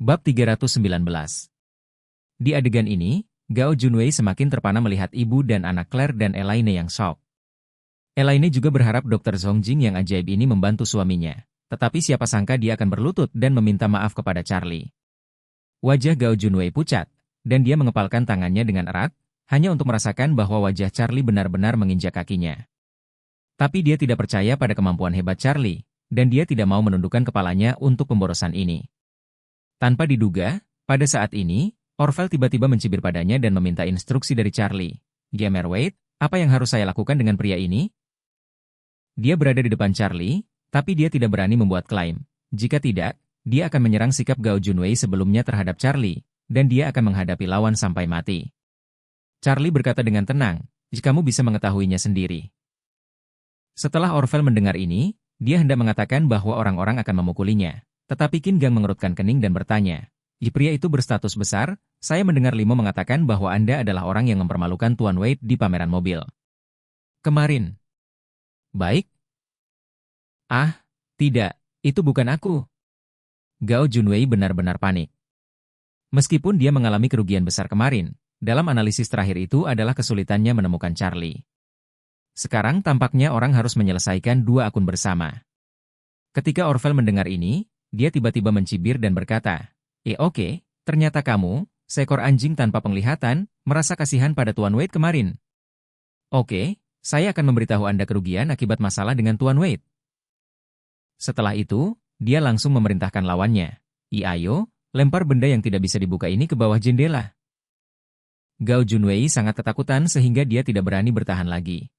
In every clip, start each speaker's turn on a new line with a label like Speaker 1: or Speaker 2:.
Speaker 1: Bab 319. Di adegan ini, Gao Junwei semakin terpana melihat ibu dan anak Claire dan Elaine yang shock. Elaine juga berharap Dr. Zongjing yang ajaib ini membantu suaminya. Tetapi siapa sangka dia akan berlutut dan meminta maaf kepada Charlie. Wajah Gao Junwei pucat, dan dia mengepalkan tangannya dengan erat, hanya untuk merasakan bahwa wajah Charlie benar-benar menginjak kakinya. Tapi dia tidak percaya pada kemampuan hebat Charlie, dan dia tidak mau menundukkan kepalanya untuk pemborosan ini. Tanpa diduga, pada saat ini, Orvel tiba-tiba mencibir padanya dan meminta instruksi dari Charlie. "Gamer Wade, apa yang harus saya lakukan dengan pria ini?" Dia berada di depan Charlie, tapi dia tidak berani membuat klaim. Jika tidak, dia akan menyerang sikap Gao Junwei sebelumnya terhadap Charlie, dan dia akan menghadapi lawan sampai mati. Charlie berkata dengan tenang, "Jika kamu bisa mengetahuinya sendiri." Setelah Orvel mendengar ini, dia hendak mengatakan bahwa orang-orang akan memukulinya. Tetapi Qin Gang mengerutkan kening dan bertanya, "Pria itu berstatus besar, saya mendengar Limo mengatakan bahwa Anda adalah orang yang mempermalukan Tuan Wade di pameran mobil kemarin." "Baik." "Ah, tidak, itu bukan aku." Gao Junwei benar-benar panik. Meskipun dia mengalami kerugian besar kemarin, dalam analisis terakhir itu adalah kesulitannya menemukan Charlie. Sekarang tampaknya orang harus menyelesaikan dua akun bersama. Ketika Orvel mendengar ini, dia tiba-tiba mencibir dan berkata, Oke, ternyata kamu, seekor anjing tanpa penglihatan, merasa kasihan pada Tuan Wade kemarin. Oke, saya akan memberitahu Anda kerugian akibat masalah dengan Tuan Wade." Setelah itu, dia langsung memerintahkan lawannya, "Ayo, lempar benda yang tidak bisa dibuka ini ke bawah jendela." Gao Junwei sangat ketakutan sehingga dia tidak berani bertahan lagi.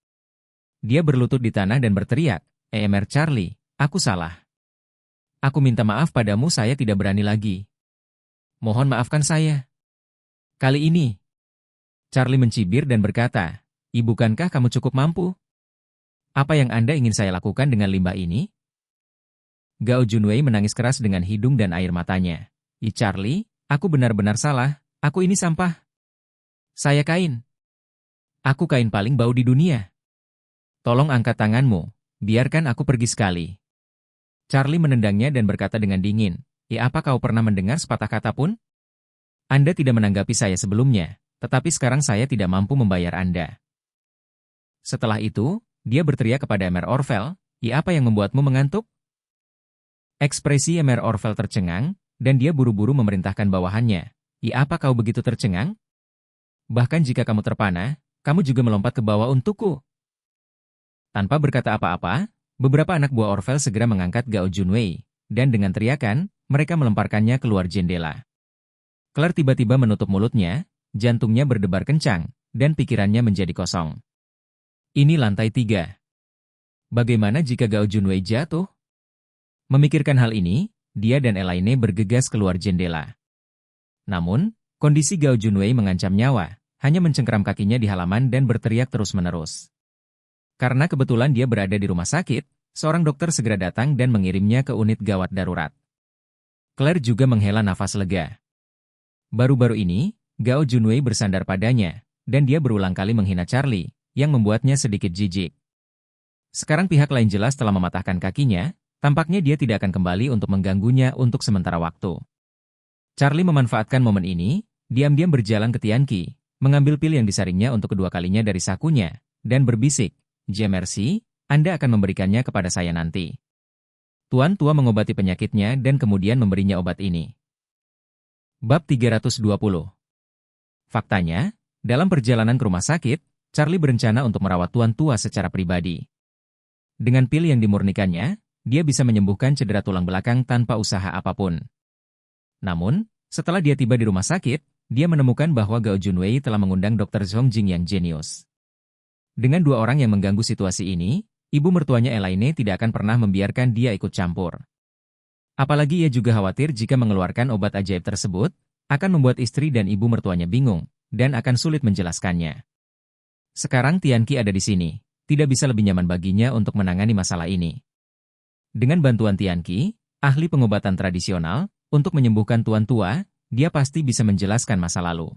Speaker 1: Dia berlutut di tanah dan berteriak, "EMR Charlie, aku salah. Aku minta maaf padamu, saya tidak berani lagi. Mohon maafkan saya. Kali ini." Charlie mencibir dan berkata, "Bukankah kamu cukup mampu? Apa yang Anda ingin saya lakukan dengan limbah ini?" Gao Junwei menangis keras dengan hidung dan air matanya. Charlie, aku benar-benar salah, aku ini sampah. Saya kain. Aku kain paling bau di dunia. Tolong angkat tanganmu, biarkan aku pergi sekali." Charlie menendangnya dan berkata dengan dingin, Apa kau pernah mendengar sepatah kata pun? Anda tidak menanggapi saya sebelumnya, tetapi sekarang saya tidak mampu membayar Anda." Setelah itu, dia berteriak kepada Emer Orvel, Apa yang membuatmu mengantuk?" Ekspresi Emer Orvel tercengang, dan dia buru-buru memerintahkan bawahannya, Apa kau begitu tercengang? Bahkan jika kamu terpana, kamu juga melompat ke bawah untukku." Tanpa berkata apa-apa, beberapa anak buah Orvel segera mengangkat Gao Junwei, dan dengan teriakan, mereka melemparkannya keluar jendela. Claire tiba-tiba menutup mulutnya, jantungnya berdebar kencang, dan pikirannya menjadi kosong. Ini lantai 3. Bagaimana jika Gao Junwei jatuh? Memikirkan hal ini, dia dan Elaine bergegas keluar jendela. Namun, kondisi Gao Junwei mengancam nyawa, hanya mencengkeram kakinya di halaman dan berteriak terus-menerus. Karena kebetulan dia berada di rumah sakit, seorang dokter segera datang dan mengirimnya ke unit gawat darurat. Claire juga menghela nafas lega. Baru-baru ini, Gao Junwei bersandar padanya, dan dia berulang kali menghina Charlie, yang membuatnya sedikit jijik. Sekarang pihak lain jelas telah mematahkan kakinya, tampaknya dia tidak akan kembali untuk mengganggunya untuk sementara waktu. Charlie memanfaatkan momen ini, diam-diam berjalan ke Tianqi, mengambil pil yang disaringnya untuk kedua kalinya dari sakunya, dan berbisik, "Merci, Anda akan memberikannya kepada saya nanti." Tuan tua mengobati penyakitnya dan kemudian memberinya obat ini. Bab 320. Faktanya, dalam perjalanan ke rumah sakit, Charlie berencana untuk merawat tuan tua secara pribadi. Dengan pil yang dimurnikannya, dia bisa menyembuhkan cedera tulang belakang tanpa usaha apapun. Namun, setelah dia tiba di rumah sakit, dia menemukan bahwa Gao Junwei telah mengundang Dr. Zongjing yang jenius. Dengan dua orang yang mengganggu situasi ini, ibu mertuanya Elaine tidak akan pernah membiarkan dia ikut campur. Apalagi ia juga khawatir jika mengeluarkan obat ajaib tersebut, akan membuat istri dan ibu mertuanya bingung, dan akan sulit menjelaskannya. Sekarang Tianqi ada di sini, tidak bisa lebih nyaman baginya untuk menangani masalah ini. Dengan bantuan Tianqi, ahli pengobatan tradisional, untuk menyembuhkan tuan tua, dia pasti bisa menjelaskan masa lalu.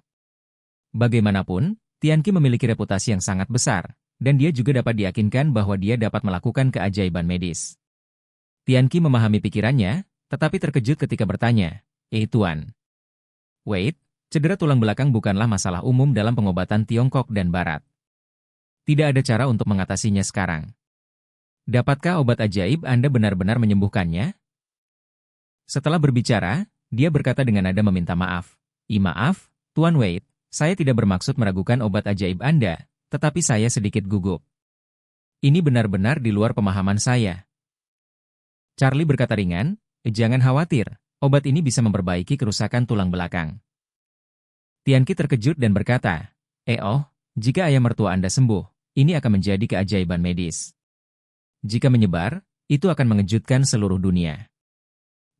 Speaker 1: Bagaimanapun, Tianqi memiliki reputasi yang sangat besar, dan dia juga dapat diyakinkan bahwa dia dapat melakukan keajaiban medis. Tianqi memahami pikirannya, tetapi terkejut ketika bertanya, Tuan. Wait, cedera tulang belakang bukanlah masalah umum dalam pengobatan Tiongkok dan Barat. Tidak ada cara untuk mengatasinya sekarang. Dapatkah obat ajaib Anda benar-benar menyembuhkannya? Setelah berbicara, dia berkata dengan nada meminta maaf. Maaf, Tuan Wade, saya tidak bermaksud meragukan obat ajaib Anda, tetapi saya sedikit gugup. Ini benar-benar di luar pemahaman saya. Charlie berkata ringan, jangan khawatir, obat ini bisa memperbaiki kerusakan tulang belakang. Tianqi terkejut dan berkata, jika ayah mertua Anda sembuh, ini akan menjadi keajaiban medis. Jika menyebar, itu akan mengejutkan seluruh dunia.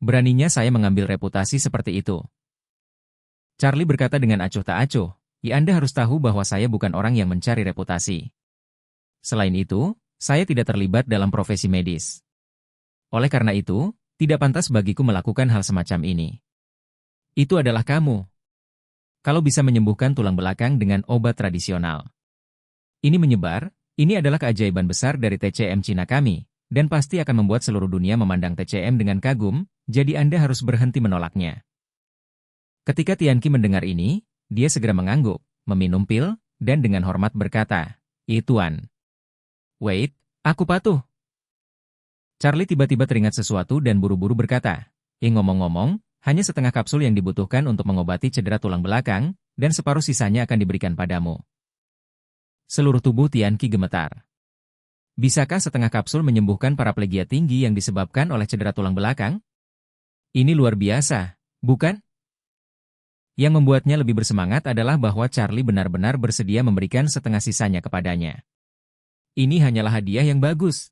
Speaker 1: Beraninya saya mengambil reputasi seperti itu. Charlie berkata dengan acuh tak acuh, Anda harus tahu bahwa saya bukan orang yang mencari reputasi. Selain itu, saya tidak terlibat dalam profesi medis. Oleh karena itu, tidak pantas bagiku melakukan hal semacam ini. Itu adalah kamu. Kalau bisa menyembuhkan tulang belakang dengan obat tradisional. Ini menyebar, ini adalah keajaiban besar dari TCM Cina kami, dan pasti akan membuat seluruh dunia memandang TCM dengan kagum, jadi Anda harus berhenti menolaknya. Ketika Tianqi mendengar ini, dia segera mengangguk, meminum pil, dan dengan hormat berkata, Tuan. Wait, aku patuh. Charlie tiba-tiba teringat sesuatu dan buru-buru berkata, ngomong-ngomong, hanya setengah kapsul yang dibutuhkan untuk mengobati cedera tulang belakang, dan separuh sisanya akan diberikan padamu. Seluruh tubuh Tianqi gemetar. Bisakah setengah kapsul menyembuhkan paraplegia tinggi yang disebabkan oleh cedera tulang belakang? Ini luar biasa, bukan? Yang membuatnya lebih bersemangat adalah bahwa Charlie benar-benar bersedia memberikan setengah sisanya kepadanya. Ini hanyalah hadiah yang bagus.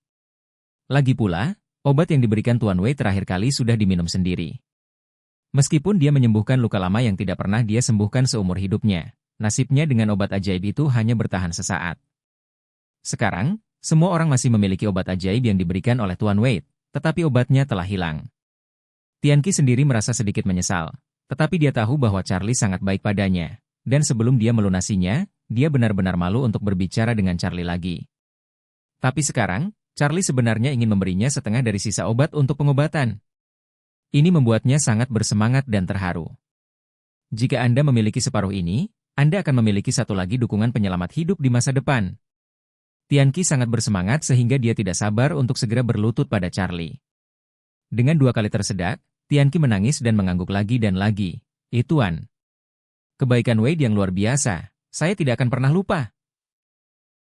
Speaker 1: Lagi pula, obat yang diberikan Tuan Wei terakhir kali sudah diminum sendiri. Meskipun dia menyembuhkan luka lama yang tidak pernah dia sembuhkan seumur hidupnya, nasibnya dengan obat ajaib itu hanya bertahan sesaat. Sekarang, semua orang masih memiliki obat ajaib yang diberikan oleh Tuan Wade, tetapi obatnya telah hilang. Tianqi sendiri merasa sedikit menyesal, tetapi dia tahu bahwa Charlie sangat baik padanya, dan sebelum dia melunasinya, dia benar-benar malu untuk berbicara dengan Charlie lagi. Tapi sekarang, Charlie sebenarnya ingin memberinya setengah dari sisa obat untuk pengobatan. Ini membuatnya sangat bersemangat dan terharu. Jika Anda memiliki separuh ini, Anda akan memiliki satu lagi dukungan penyelamat hidup di masa depan. Tianqi sangat bersemangat sehingga dia tidak sabar untuk segera berlutut pada Charlie. Dengan 2 kali tersedak, Tianqi menangis dan mengangguk lagi dan lagi. Tuan. Kebaikan Wade yang luar biasa, saya tidak akan pernah lupa.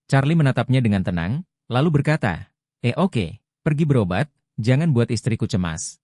Speaker 1: Charlie menatapnya dengan tenang, lalu berkata, oke, pergi berobat, jangan buat istriku cemas.